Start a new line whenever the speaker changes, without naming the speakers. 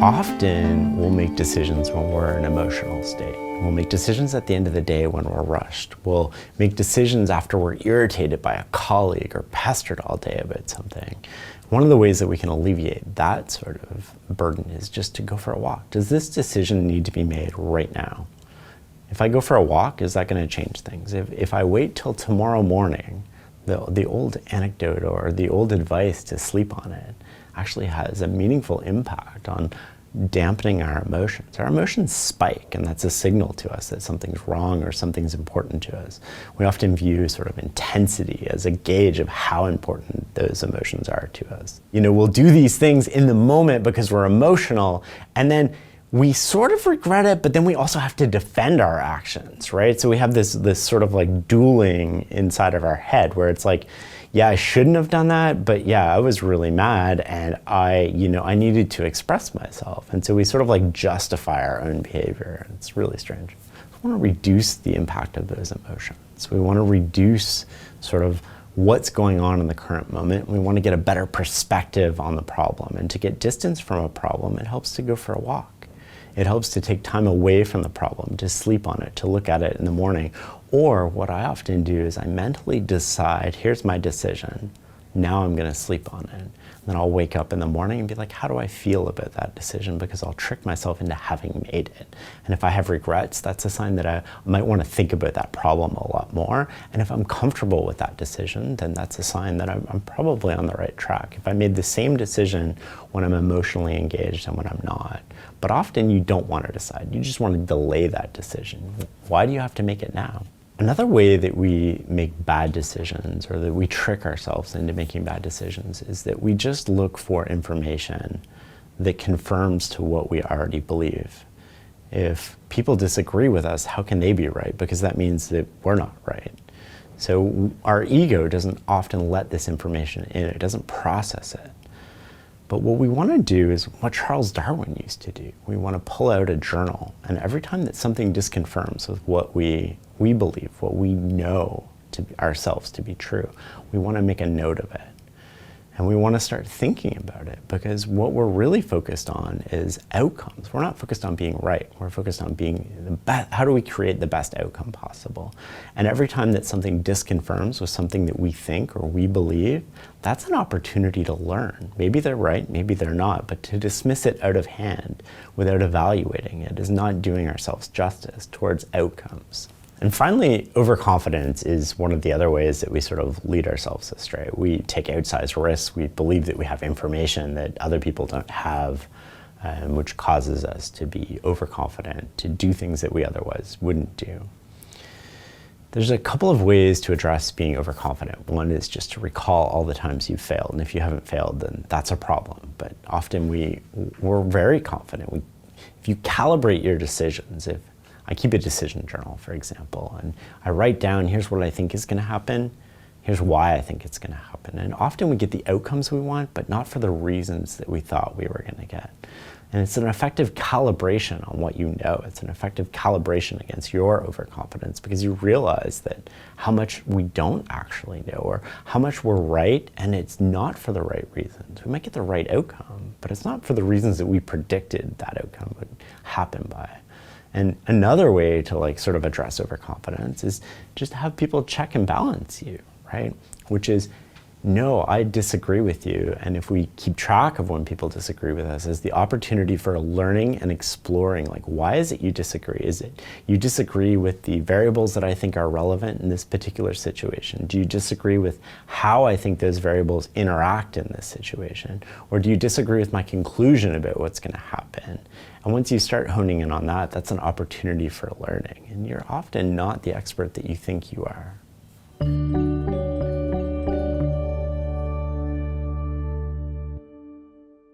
Often we'll make decisions when we're in an emotional state. We'll make decisions at the end of the day when we're rushed. We'll make decisions after we're irritated by a colleague or pestered all day about something. One of the ways that we can alleviate that sort of burden is just to go for a walk. Does this decision need to be made right now? If I go for a walk, is that going to change things? If I wait till tomorrow morning, the old anecdote or the old advice to sleep on it actually has a meaningful impact on dampening our emotions. Our emotions spike, and that's a signal to us that something's wrong or something's important to us. We often view sort of intensity as a gauge of how important those emotions are to us. You know, we'll do these things in the moment because we're emotional, and then we sort of regret it, but then we also have to defend our actions, right? So we have this sort of like dueling inside of our head where it's like, yeah, I shouldn't have done that, but yeah, I was really mad and I needed to express myself. And so we sort of like justify our own behavior. It's really strange. We want to reduce the impact of those emotions. We want to reduce sort of what's going on in the current moment. We want to get a better perspective on the problem. And to get distance from a problem, it helps to go for a walk. It helps to take time away from the problem, to sleep on it, to look at it in the morning. Or what I often do is I mentally decide, here's my decision. Now I'm going to sleep on it. And then I'll wake up in the morning and be like, how do I feel about that decision? Because I'll trick myself into having made it. And if I have regrets, that's a sign that I might want to think about that problem a lot more. And if I'm comfortable with that decision, then that's a sign that I'm probably on the right track. If I made the same decision when I'm emotionally engaged and when I'm not. But often you don't want to decide. You just want to delay that decision. Why do you have to make it now? Another way that we make bad decisions or that we trick ourselves into making bad decisions is that we just look for information that confirms to what we already believe. If people disagree with us, how can they be right? Because that means that we're not right. So our ego doesn't often let this information in. It doesn't process it. But what we want to do is what Charles Darwin used to do. We want to pull out a journal, and every time that something disconfirms with what we believe, what we know to ourselves to be true, we want to make a note of it. And we want to start thinking about it, because what we're really focused on is outcomes. We're not focused on being right. We're focused on being the best. How do we create the best outcome possible? And every time that something disconfirms with something that we think or we believe, that's an opportunity to learn. Maybe they're right, maybe they're not, but to dismiss it out of hand without evaluating it is not doing ourselves justice towards outcomes. And finally, overconfidence is one of the other ways that we sort of lead ourselves astray. We take outsized risks. We believe that we have information that other people don't have, which causes us to be overconfident, to do things that we otherwise wouldn't do. There's a couple of ways to address being overconfident. One is just to recall all the times you've failed. And if you haven't failed, then that's a problem. But often we're very confident. If you calibrate your decisions, if I keep a decision journal, for example, and I write down, here's what I think is going to happen, here's why I think it's going to happen. And often we get the outcomes we want, but not for the reasons that we thought we were going to get. And it's an effective calibration on what you know. It's an effective calibration against your overconfidence, because you realize that how much we don't actually know, or how much we're right, and it's not for the right reasons. We might get the right outcome, but it's not for the reasons that we predicted that outcome would happen by. And another way to like sort of address overconfidence is just have people check and balance you, right? Which is, no, I disagree with you. And if we keep track of when people disagree with us as the opportunity for learning and exploring, like, why is it you disagree? Is it you disagree with the variables that I think are relevant in this particular situation? Do you disagree with how I think those variables interact in this situation? Or do you disagree with my conclusion about what's going to happen? And once you start honing in on that, that's an opportunity for learning. And you're often not the expert that you think you are.